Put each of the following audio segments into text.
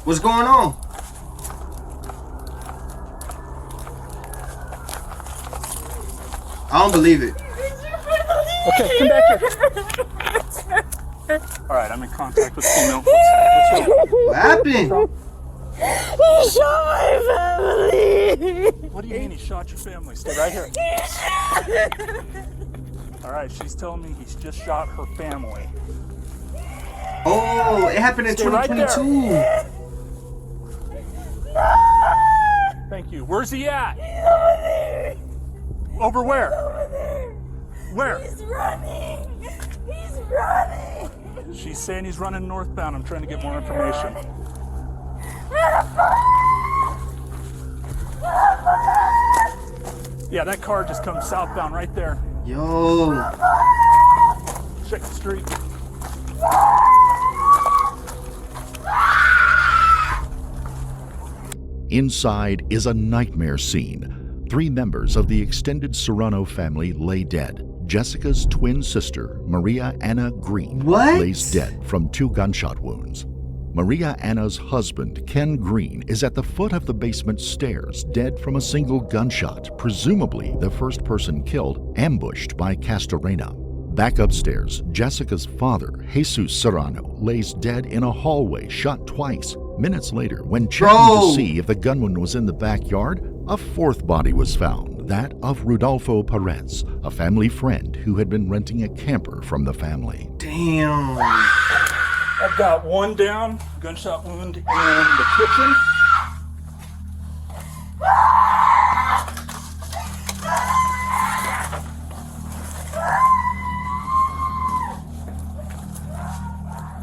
What's going on? I don't believe it. Okay, come back here. All right, I'm in contact with female. What's wrong? What happened? He shot my family. What do you mean he shot your family? Stay right here. All right, she's telling me he's just shot her family. Oh, it happened in Stay right 2022. Thank you. Where's he at? Over where? Where? He's running. He's running. She's saying he's running northbound. I'm trying to get more information. Yeah, that car just comes southbound right there. Yo. Check the street. Inside is a nightmare scene. 3 members of the extended Serrano family lay dead. Jessica's twin sister, Maria Anna Green, lays dead from 2 gunshot wounds. Maria Anna's husband, Ken Green, is at the foot of the basement stairs, dead from a single gunshot, presumably the first person killed, ambushed by Castorena. Back upstairs, Jessica's father, Jesus Serrano, lays dead in a hallway, shot twice. Minutes later, when checking to see if the gunman was in the backyard, a 4th body was found, that of Rudolfo Perez, a family friend who had been renting a camper from the family. Damn. I've got 1 down, gunshot wound in the kitchen.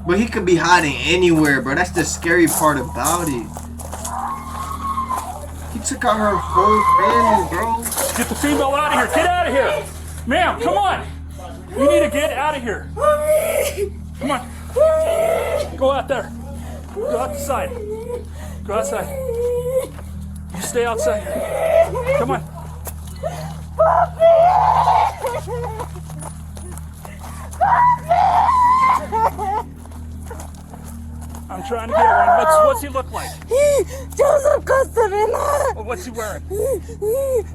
But he could be hiding anywhere, bro. That's the scary part about it. He took out her whole family, bro. Get the female out of here. Get out of here. Ma'am, come on. You need to get out of here. Come on. Go out there. Go outside. Go outside. You stay outside. Come on. I'm trying to get one. What's he look like? Joseph Castorena. What's he wearing?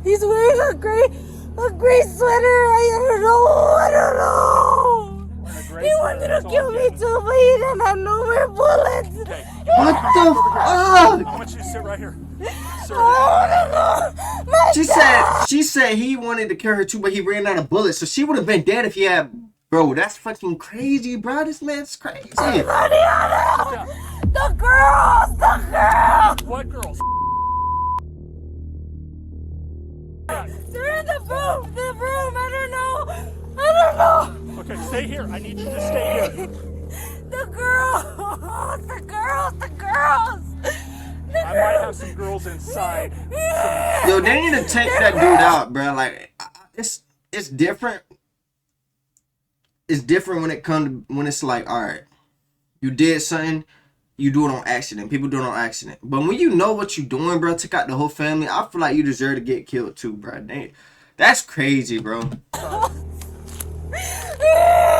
He's wearing a gray sweater. I don't know. He wanted to kill me too, but he didn't have no more bullets. Okay. What the fuck? I want you to sit right here. Sit right here. She said he wanted to kill her too, but he ran out of bullets. So she would have been dead if he had. Bro, that's fucking crazy, bro. This man's crazy. The girls. What girls? They're in the room. I don't know. Okay, stay here. I need you to stay here. The girls. I might have some girls inside. Yo, they need to take that dude out, bro. Like, it's different. It's different when it's like, all right, you did something, you do it on accident. People do it on accident. But when you know what you're doing, bro, took out the whole family, I feel like you deserve to get killed too, bro. That's crazy, bro. I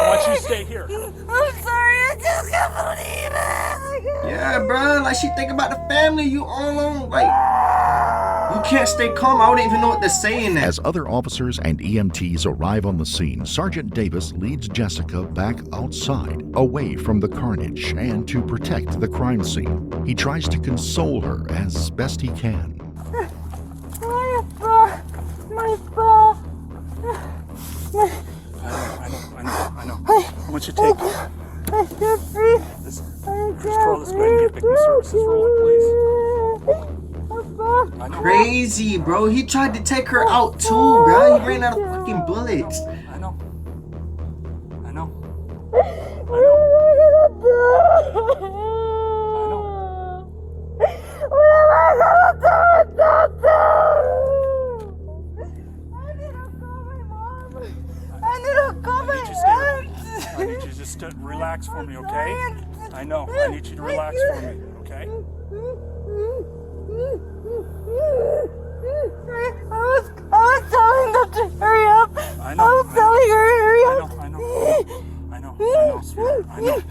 want you to stay here. I'm sorry, I just can't believe it. Yeah, bro. Like, she think about the family. You all alone. Like, you can't stay calm. I wouldn't even know what to say in that. As other officers and EMTs arrive on the scene, Sergeant Davis leads Jessica back outside, away from the carnage, and to protect the crime scene. He tries to console her as best he can. My ball. I know. I want you to take it. Just roll this way and get victim services rolling, please. I know. Crazy, bro. He tried to take her out too, bro. He ran out of fucking bullets. I know. What am I gonna do? I need to call my mom. I need to call my aunt. I need you just to relax for me, okay? I know. I need you to relax for me, okay? I was telling them to hurry up. I was telling her to hurry up. I know, sweetheart.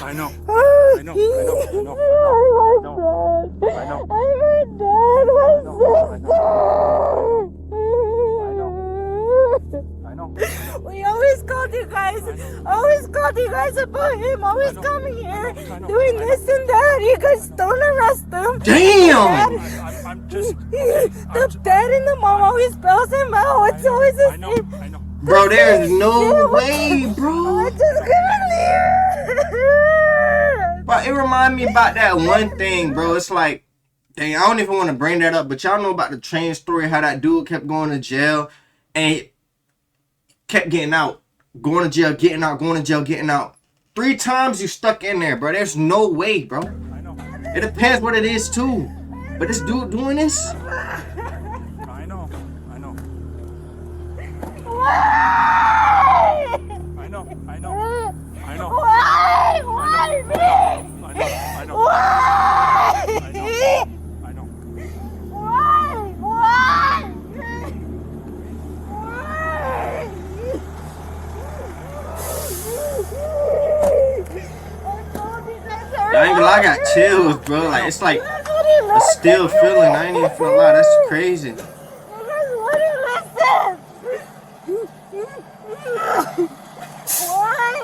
I know. I know. I'm her dad, my sister. I know. We always called you guys about him, always coming here, doing this and that. You guys don't arrest him. Damn! I'm just. The dad and the mom always spells him out. It's always the I know. same. I know. Bro, there's no way, bro. I just couldn't leave. But it remind me about that one thing, bro. It's like, dang, I don't even want to bring that up, but y'all know about the train story, how that dude kept going to jail and kept getting out. Going to jail, getting out, going to jail, getting out. 3 times you stuck in there, bro. There's no way, bro. I know. It depends what it is, too. But this dude doing this? I know. I know. Why? I know. I know. I know. Why? Why me? I know. I know. Why? I know. Why? Why? I ain't gonna lie, I got chills, bro. Like, it's like a still feeling. I ain't even feeling a lot. That's crazy.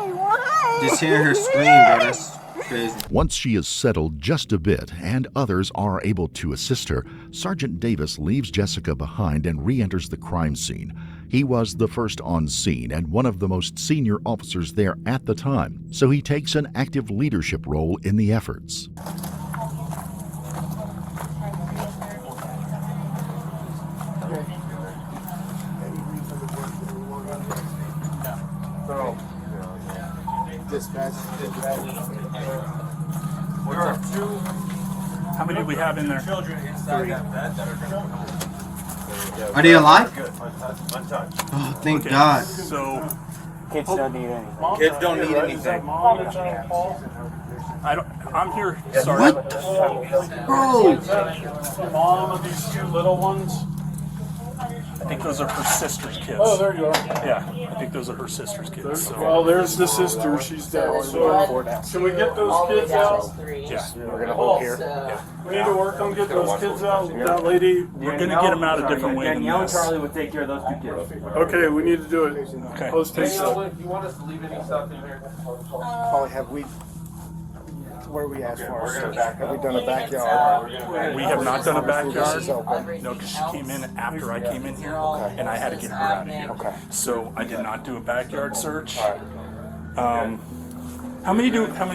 Why? Just hearing her scream, bro. That's crazy. Once she is settled just a bit and others are able to assist her, Sergeant Davis leaves Jessica behind and re-enters the crime scene. He was the first on scene and one of the most senior officers there at the time, so he takes an active leadership role in the efforts. There are 2. How many do we have in there? Children inside that bed that are Are they alive? good. Untouched. Oh, thank Okay, God. So Kids don't need anything. Kids don't need anything. I'm here, Sergeant. What the bro? Mom of these 2 little ones. I think those are her sister's kids. Oh, there you are. Yeah, I think those are her sister's kids. So Well, there's the sister. She's dead. So, can we get those kids out? yeah, We're gonna hold here. We need to work on getting those kids out. That lady. we're gonna get them out a different way than Danielle and this. Charlie would take care of those 2 kids. Okay, we need to do it. Okay. Post haste. You want us to leave any stuff in here? Polly, have we, where we asked for? Have we done a backyard? We have not done a This backyard. is open. No, because she came in after I came in here, and I had to get her out of here. Okay. So I did not do a backyard search. How many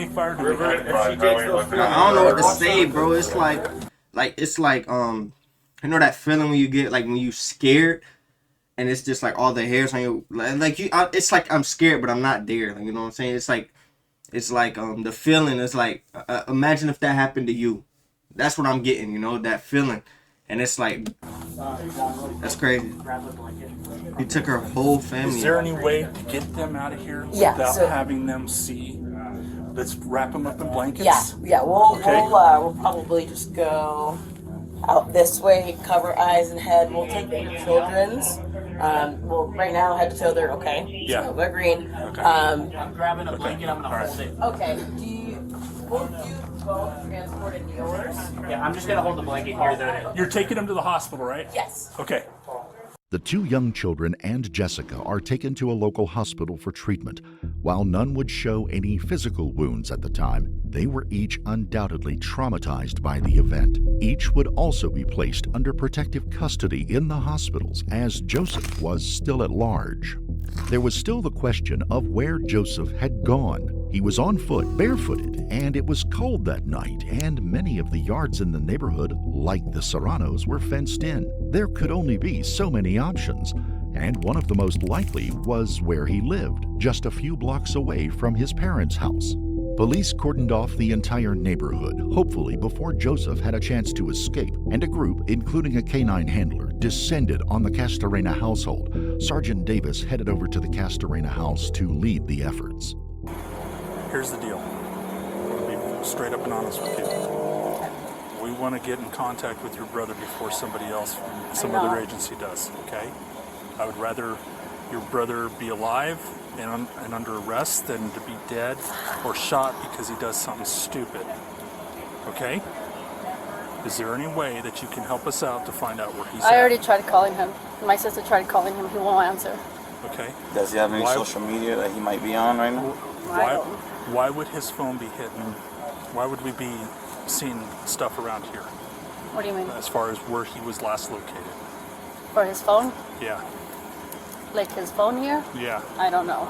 fire do we have? I don't know what to say, bro. It's like you know that feeling when you get like when you scared, and it's just like all the hairs on you, it's like I'm scared, but I'm not there. Like, you know what I'm saying? It's like the feeling is like imagine if that happened to you. That's what I'm getting, you know, that feeling, and it's like that's crazy. He took her whole family. Is there any way to get them out of here Yeah, without so- having them see? Let's wrap them up in blankets. Yeah. We'll Okay. we'll probably just go out this way, cover eyes and head. We'll take the children's. Well, right now, head to toe, they're okay. Yeah. So we're green. Okay. I'm grabbing a blanket. I'm gonna hold it. Okay. Will you both transport in yours? Yeah, I'm just gonna hold the blanket here. Though. You're taking them to the hospital, right? Yes. Okay. The 2 young children and Jessica are taken to a local hospital for treatment. While none would show any physical wounds at the time, they were each undoubtedly traumatized by the event. Each would also be placed under protective custody in the hospitals as Joseph was still at large. There was still the question of where Joseph had gone. He was on foot, barefooted, and it was cold that night, and many of the yards in the neighborhood, like the Serranos, were fenced in. There could only be so many options, and one of the most likely was where he lived, just a few blocks away from his parents' house. Police cordoned off the entire neighborhood, hopefully before Joseph had a chance to escape, and a group, including a canine handler, descended on the Castorena household. Sergeant Davis headed over to the Castorena house to lead the efforts. Here's the deal. I'll be straight up and honest with you. We want to get in contact with your brother before somebody else from some other agency does, okay? I would rather your brother be alive and under arrest than to be dead or shot because he does something stupid, okay? Is there any way that you can help us out to find out where he's I at? already tried calling him. My sister tried calling him. He won't answer. Okay. Does he have any social media that he might be on right now? Why would his phone be hidden? Why would we be seeing stuff around here? What do you mean? As far as where he was last located. For his phone? Yeah. Like his phone here? Yeah. I don't know.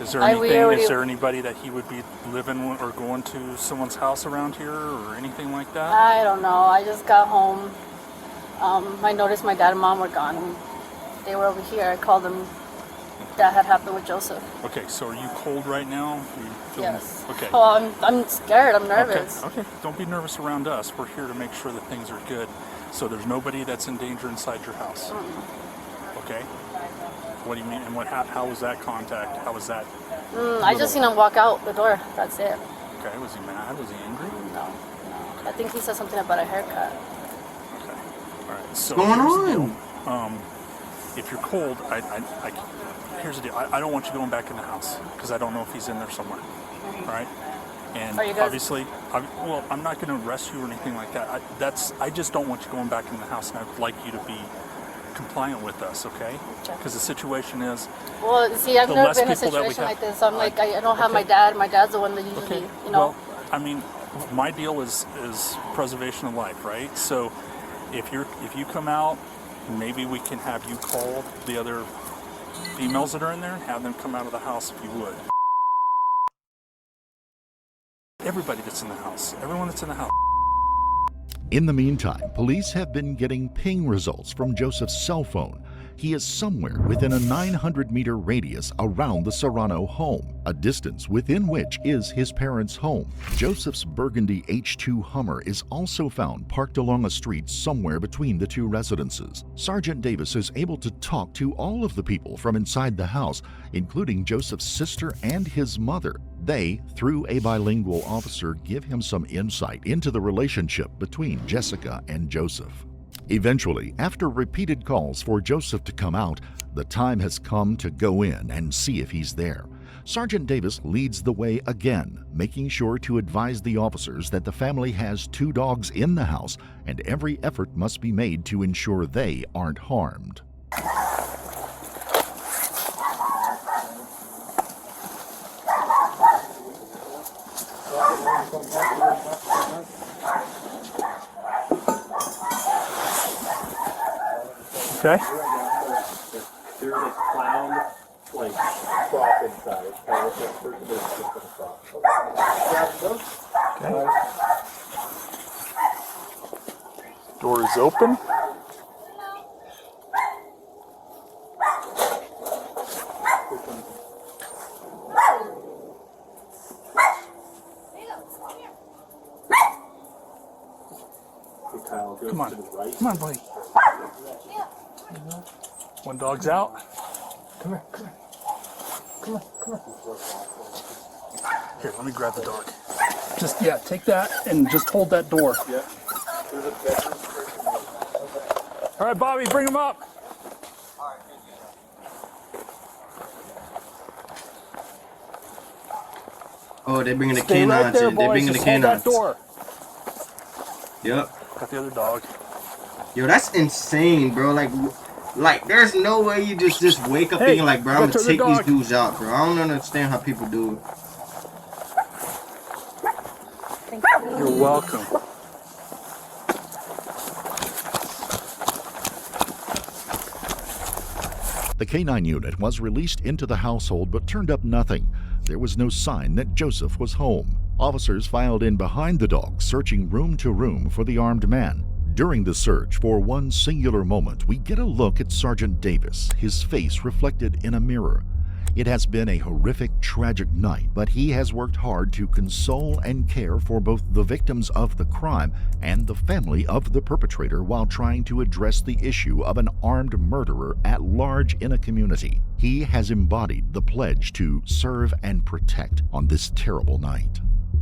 Is there anything? Is there anybody that he would be living or going to someone's house around here or anything like that? I don't know. I just got home. I noticed my dad and mom were gone. They were over here. I called them. That had happened with Joseph. Okay, so are you cold right now? Yes. Okay. Oh, I'm scared. I'm nervous. Okay. Don't be nervous around us. We're here to make sure that things are good. So there's nobody that's in danger inside your house. Okay. What do you mean? And how was that contact? How was that? I just seen him walk out the door. That's it. Okay. Was he mad? Was he angry? No. I think he said something about a haircut. Okay. All right. So What's going on? If you're cold, here's the deal. I don't want you going back in the house because I don't know if he's in there somewhere. All right. And obviously, I'm not going to arrest you or anything like that. I just don't want you going back in the house, and I'd like you to be compliant with us, okay? Because the situation is. Well, see, I've never been in a situation like this. So I'm like, I don't have my dad. My dad's the one that usually, you know. Well, I mean, my deal is preservation of life, right? So, if you come out, maybe we can have you call the other females that are in there and have them come out of the house if you would. Everybody that's in the house, everyone that's in the house. In the meantime, police have been getting ping results from Joseph's cell phone. He is somewhere within a 900-meter radius around the Serrano home, a distance within which is his parents' home. Joseph's burgundy H2 Hummer is also found parked along a street somewhere between the two residences. Sergeant Davis is able to talk to all of the people from inside the house, including Joseph's sister and his mother. They, through a bilingual officer, give him some insight into the relationship between Jessica and Joseph. Eventually, after repeated calls for Joseph to come out, the time has come to go in and see if he's there. Sergeant Davis leads the way again, making sure to advise the officers that the family has 2 dogs in the house and every effort must be made to ensure they aren't harmed. Okay. There's a clown, like, prop inside. It's kind of like a person that's just a prop. Okay. Door is open. Come on. Come on, buddy. One dog's out. Come here, come here. Come on, come on. Here, let me grab the dog. Just, take that and just hold that door. Yeah. All right, Bobby, bring him up. Oh, they're bringing the canines in. They're bringing the canines. Door. Yep. Got the other dog. Yo, that's insane, bro. Like, there's no way you just wake up thinking like, bro, I'm gonna take these dudes out, bro. I don't understand how people do it. You're welcome. The K-9 unit was released into the household but turned up nothing. There was no sign that Joseph was home. Officers filed in behind the dog, searching room to room for the armed man. During the search, for one singular moment, we get a look at Sergeant Davis, his face reflected in a mirror. It has been a horrific, tragic night, but he has worked hard to console and care for both the victims of the crime and the family of the perpetrator while trying to address the issue of an armed murderer at large in a community. He has embodied the pledge to serve and protect on this terrible night.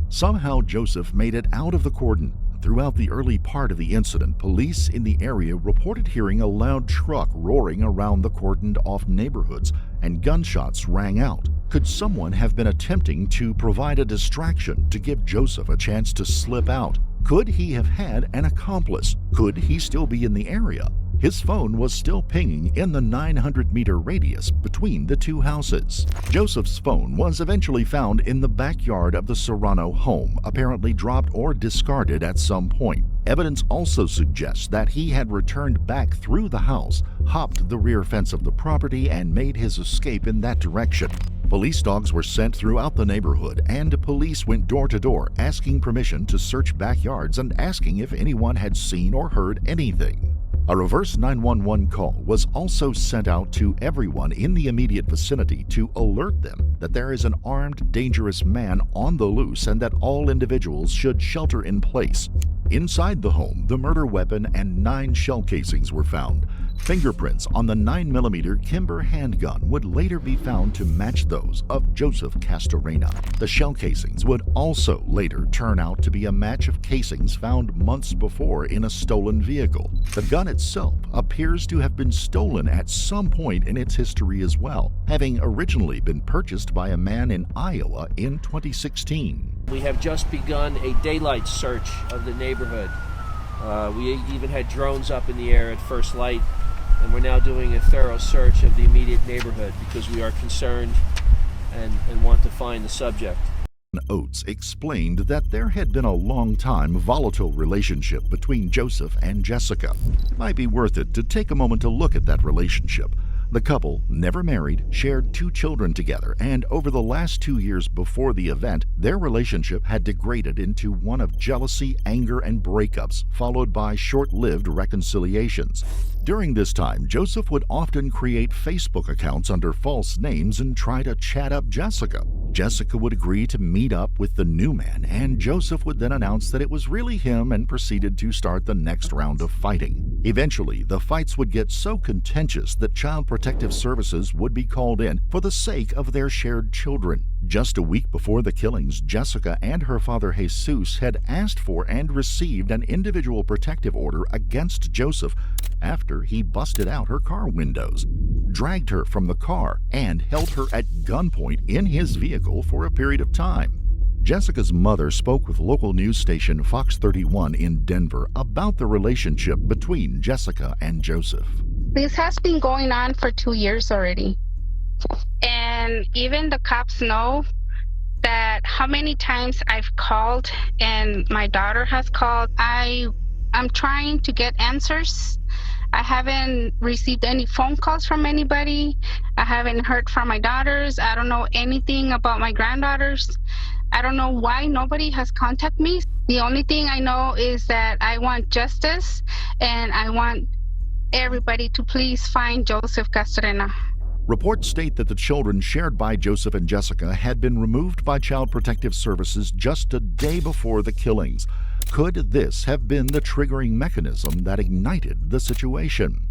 Somehow Joseph made it out of the cordon. Throughout the early part of the incident, police in the area reported hearing a loud truck roaring around the cordoned-off neighborhoods, and gunshots rang out. Could someone have been attempting to provide a distraction to give Joseph a chance to slip out? Could he have had an accomplice? Could he still be in the area? His phone was still pinging in the 900-meter radius between the two houses. Joseph's phone was eventually found in the backyard of the Serrano home, apparently dropped or discarded at some point. Evidence also suggests that he had returned back through the house, hopped the rear fence of the property, and made his escape in that direction. Police dogs were sent throughout the neighborhood, and police went door to door asking permission to search backyards and asking if anyone had seen or heard anything. A reverse 911 call was also sent out to everyone in the immediate vicinity to alert them that there is an armed, dangerous man on the loose and that all individuals should shelter in place. Inside the home, the murder weapon and 9 shell casings were found. Fingerprints on the 9mm Kimber handgun would later be found to match those of Joseph Castorena. The shell casings would also later turn out to be a match of casings found months before in a stolen vehicle. The gun itself appears to have been stolen at some point in its history as well, having originally been purchased by a man in Iowa in 2016. We have just begun a daylight search of the neighborhood. We even had drones up in the air at first light, and we're now doing a thorough search of the immediate neighborhood because we are concerned and want to find the subject. Oates explained that there had been a long-time volatile relationship between Joseph and Jessica. It might be worth it to take a moment to look at that relationship. The couple, never married, shared 2 children together, and over the last 2 years before the event, their relationship had degraded into one of jealousy, anger, and breakups, followed by short-lived reconciliations. During this time, Joseph would often create Facebook accounts under false names and try to chat up Jessica. Jessica would agree to meet up with the new man, and Joseph would then announce that it was really him and proceeded to start the next round of fighting. Eventually, the fights would get so contentious that Child Protective Services would be called in for the sake of their shared children. Just a week before the killings, Jessica and her father Jesus had asked for and received an individual protective order against Joseph after he busted out her car windows, dragged her from the car, and held her at gunpoint in his vehicle for a period of time. Jessica's mother spoke with local news station Fox 31 in Denver about the relationship between Jessica and Joseph. This has been going on for 2 years already. And even the cops know that how many times I've called and my daughter has called. I'm trying to get answers. I haven't received any phone calls from anybody. I haven't heard from my daughters. I don't know anything about my granddaughters. I don't know why nobody has contacted me. The only thing I know is that I want justice, and I want everybody to please find Joseph Castorena. Reports state that the children shared by Joseph and Jessica had been removed by Child Protective Services just a day before the killings. Could this have been the triggering mechanism that ignited the situation?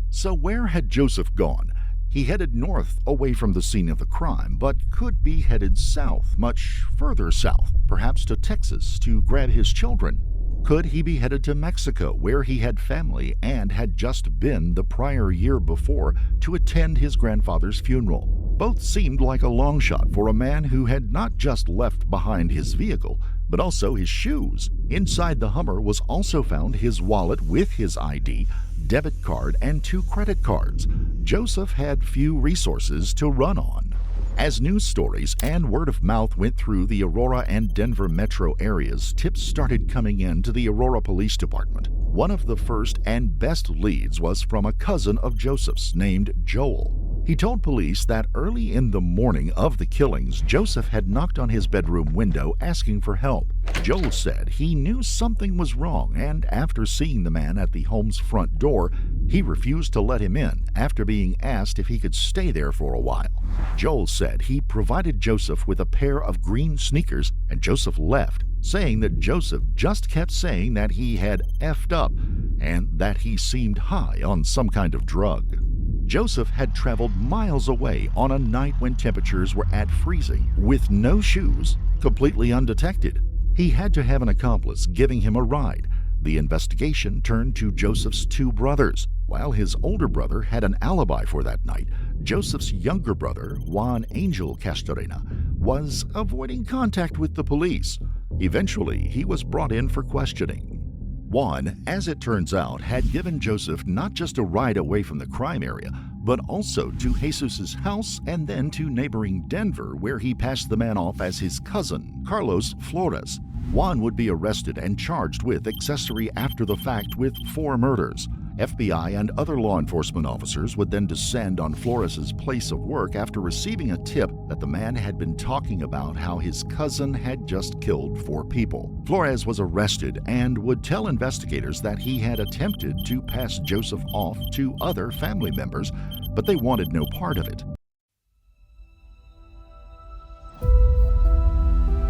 So where had Joseph gone? He headed north away from the scene of the crime, but could be headed south, much further south, perhaps to Texas, to grab his children. Could he be headed to Mexico, where he had family and had just been the prior year before to attend his grandfather's funeral? Both seemed like a long shot for a man who had not just left behind his vehicle, but also his shoes. Inside the Hummer was also found his wallet with his ID, debit card, and 2 credit cards. Joseph had few resources to run on. As news stories and word of mouth went through the Aurora and Denver metro areas, tips started coming in to the Aurora Police Department. One of the first and best leads was from a cousin of Joseph's named Joel. He told police that early in the morning of the killings, Joseph had knocked on his bedroom window asking for help. Joel said he knew something was wrong, and after seeing the man at the home's front door, he refused to let him in after being asked if he could stay there for a while. Joel said he provided Joseph with a pair of green sneakers, and Joseph left, saying that Joseph just kept saying that he had effed up and that he seemed high on some kind of drug. Joseph had traveled miles away on a night when temperatures were at freezing with no shoes, completely undetected. He had to have an accomplice giving him a ride. The investigation turned to Joseph's two brothers. While his older brother had an alibi for that night, Joseph's younger brother, Juan Angel Castorena, was avoiding contact with the police. Eventually, he was brought in for questioning. Juan, as it turns out, had given Joseph not just a ride away from the crime area, but also to Jesus's house and then to neighboring Denver, where he passed the man off as his cousin, Carlos Flores. Juan would be arrested and charged with accessory after the fact with 4 murders. FBI and other law enforcement officers would then descend on Flores's place of work after receiving a tip that the man had been talking about how his cousin had just killed 4 people. Flores was arrested and would tell investigators that he had attempted to pass Joseph off to other family members, but they wanted no part of it.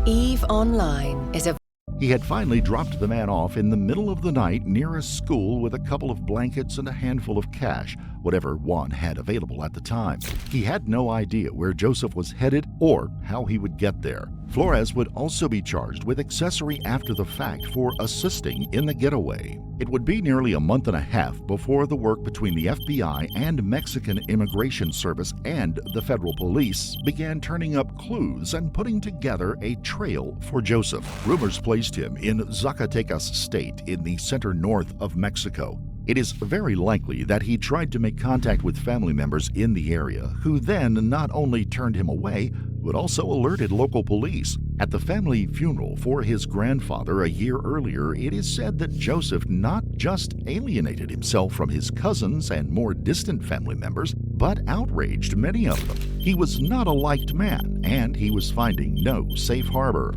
EVE Online is a... He had finally dropped the man off in the middle of the night near a school with a couple of blankets and a handful of cash, whatever Juan had available at the time. He had no idea where Joseph was headed or how he would get there. Flores would also be charged with accessory after the fact for assisting in the getaway. It would be nearly a month and a half before the work between the FBI and Mexican Immigration Service and the federal police began turning up clues and putting together a trail for Joseph. Rumors placed him in Zacatecas state in the center north of Mexico. It is very likely that he tried to make contact with family members in the area, who then not only turned him away, but also alerted local police. At the family funeral for his grandfather a year earlier, it is said that Joseph not just alienated himself from his cousins and more distant family members, but outraged many of them. He was not a liked man, and he was finding no safe harbor.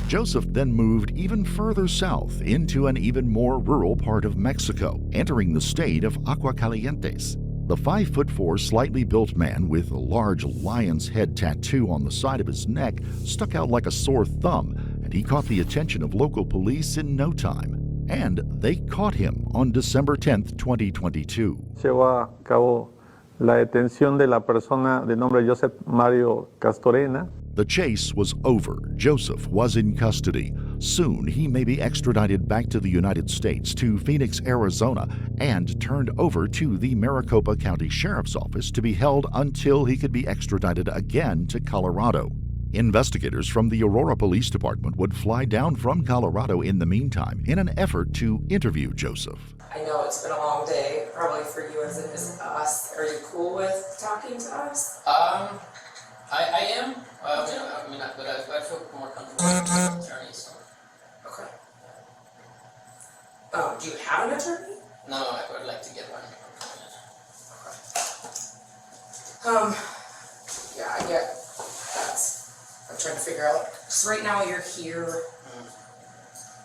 Joseph then moved even further south into an even more rural part of Mexico, entering the state of Aguascalientes. The 5'4", slightly built man with a large lion's head tattoo on the side of his neck stuck out like a sore thumb, and he caught the attention of local police in no time. And they caught him on December 10th, 2022. Llevó a cabo la detención de la persona de nombre Joseph Mario Castorena. The chase was over. Joseph was in custody. Soon, he may be extradited back to the United States, to Phoenix, Arizona, and turned over to the Maricopa County Sheriff's Office to be held until he could be extradited again to Colorado. Investigators from the Aurora Police Department would fly down from Colorado in the meantime in an effort to interview Joseph. I know it's been a long day, probably for you as it is us. Are you cool with talking to us? I am. But I feel more comfortable with an attorney. So. Okay. Oh, do you have an attorney? No, I would like to get one. Okay. Yeah, I get that's. I'm trying to figure out. So right now you're here.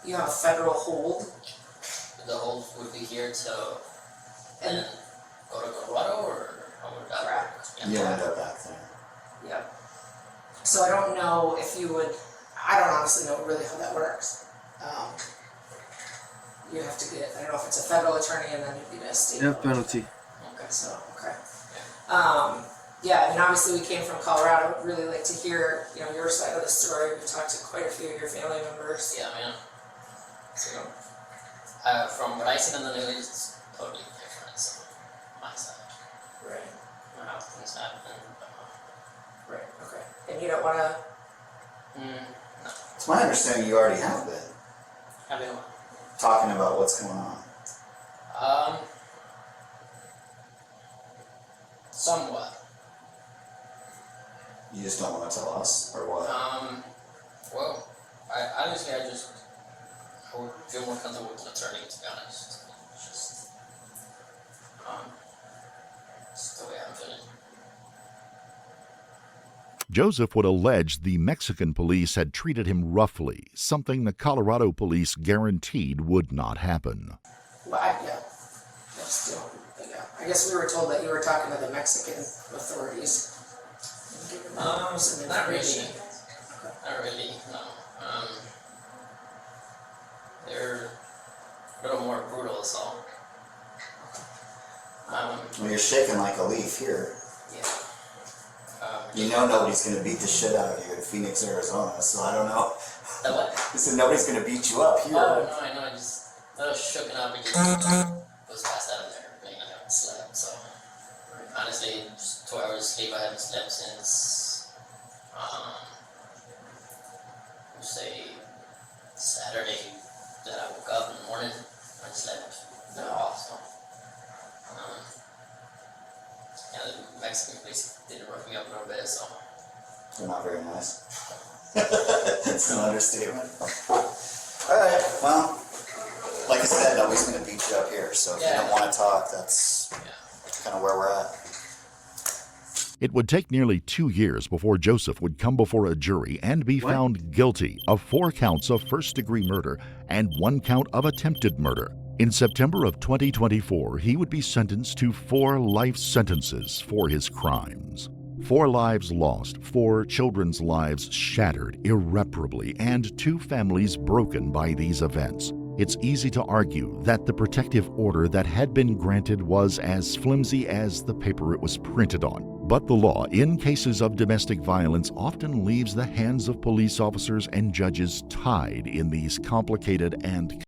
You have a federal hold. The hold would be here till and go to Colorado, or how would that work? Yeah, end up back there. Yep. So I don't know if you would, I don't honestly know really how that works. You have to get, I don't know if it's a federal attorney and then you'd be a state. Death penalty. Okay, so, okay. Yeah, I mean, obviously we came from Colorado. I'd really like to hear, your side of the story. We've talked to quite a few of your family members. Yeah, man. So, from what I see in the news, it's totally different. So, my side. Right. How things happen. Right, okay. And you don't want to? No. It's my understanding you already have been. Have been what? Talking about what's going on. Somewhat. You just don't want to tell us, or what? Well, I would feel more comfortable with an attorney, to be honest. It's just the way I'm feeling. Joseph would allege the Mexican police had treated him roughly, something the Colorado police guaranteed would not happen. Well, yeah. I guess we were told that you were talking to the Mexican authorities. Not really. Not really, no. They're a little more brutal, so. Well, you're shaking like a leaf here. Yeah. You know nobody's going to beat the shit out of you in Phoenix, Arizona, so I don't know. What? I said nobody's going to beat you up here. Oh, no, I know. I just I was shooken up and just was passed out of there. I mean, I haven't slept, so honestly, just 2 hours of sleep. I haven't slept since, say, Saturday that I woke up in the morning. I slept at all, so. Yeah, the Mexican police did rough me up a little bit, so. They're not very nice. It's an understatement. Alright, well, like I said, nobody's going to beat you up here, so if you don't want to talk, that's kind of where we're at. It would take nearly 2 years before Joseph would come before a jury and be found guilty of 4 counts of first-degree murder and 1 count of attempted murder. In September of 2024, he would be sentenced to 4 life sentences for his crimes. 4 lives lost, 4 children's lives shattered irreparably, and 2 families broken by these events. It's easy to argue that the protective order that had been granted was as flimsy as the paper it was printed on. But the law in cases of domestic violence often leaves the hands of police officers and judges tied in these complicated and